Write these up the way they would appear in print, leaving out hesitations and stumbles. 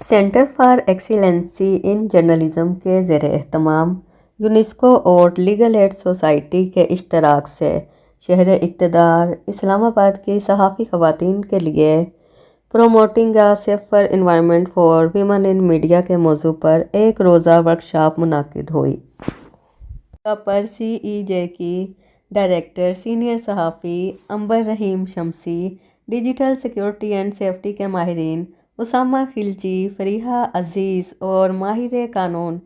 Centre for Excellency in journalism کے زیر اہتمام یونیسکو اور لیگل ایڈ سوسائٹی کے اشتراک سے شہر اقتدار اسلام آباد کی صحافی خواتین کے لیے promoting a safer environment for women in media کے موضوع پر ایک روزہ ورکشاپ منعقد ہوئی۔ موقع پر سی ای جے کی ڈائریکٹر سینئر صحافی عنبر رحیم شمسی، ڈیجیٹل سیکیورٹی اینڈ سیفٹی کے ماہرین اسامہ خلجی، فریحہ عزیز اور ماہر قانون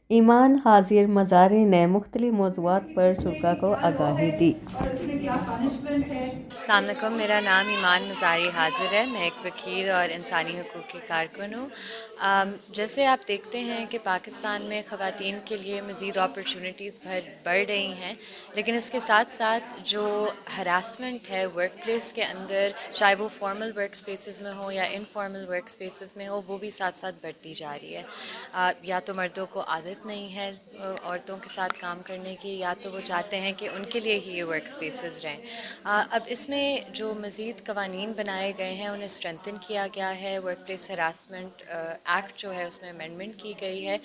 ایمان حاضر مزاری نے مختلف موضوعات پر شرکاء کو آگاہی دی۔ السلام علیکم، میرا نام ایمان مزاری حاضر ہے، میں ایک وکیل اور انسانی حقوق کی کارکن ہوں۔ جیسے آپ دیکھتے ہیں کہ پاکستان میں خواتین کے لیے مزید اپرچونٹیز بڑھ رہی ہیں، لیکن اس کے ساتھ ساتھ جو ہراسمنٹ ہے ورک پلیس کے اندر، چاہے وہ فارمل ورک سپیسز میں ہو یا انفارمل ورک سپیسز میں ہو، وہ بھی ساتھ ساتھ بڑھتی جا رہی ہے۔ یا تو مردوں کو عادت نہیں ہے عورتوں کے ساتھ کام کرنے کی، یا تو وہ چاہتے ہیں کہ ان کے لیے ہی یہ ورک سپیسز رہیں۔ اب اس میں جو مزید قوانین بنائے گئے ہیں انہیں اسٹرینتھن کیا گیا ہے۔ ورک پلیس ہراسمنٹ ایکٹ جو ہے اس میں امینڈمنٹ کی گئی ہے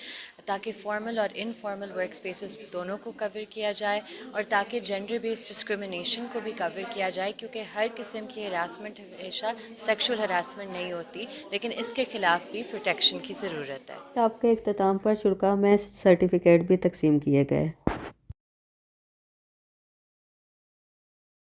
تاکہ فارمل اور انفارمل ورک سپیسز دونوں کو کور کیا جائے، اور تاکہ جینڈر بیسڈ ڈسکرمنیشن کو بھی کور کیا جائے، کیونکہ ہر قسم کی ہراسمنٹ ہمیشہ سیکشول ہراسمنٹ نہیں ہوتی، لیکن اس کے خلاف بھی پروٹیکشن کی ضرورت ہے۔ ورکشاپ کے اختتام پر شرکاء میں سرٹیفکیٹ بھی تقسیم کیے گئے۔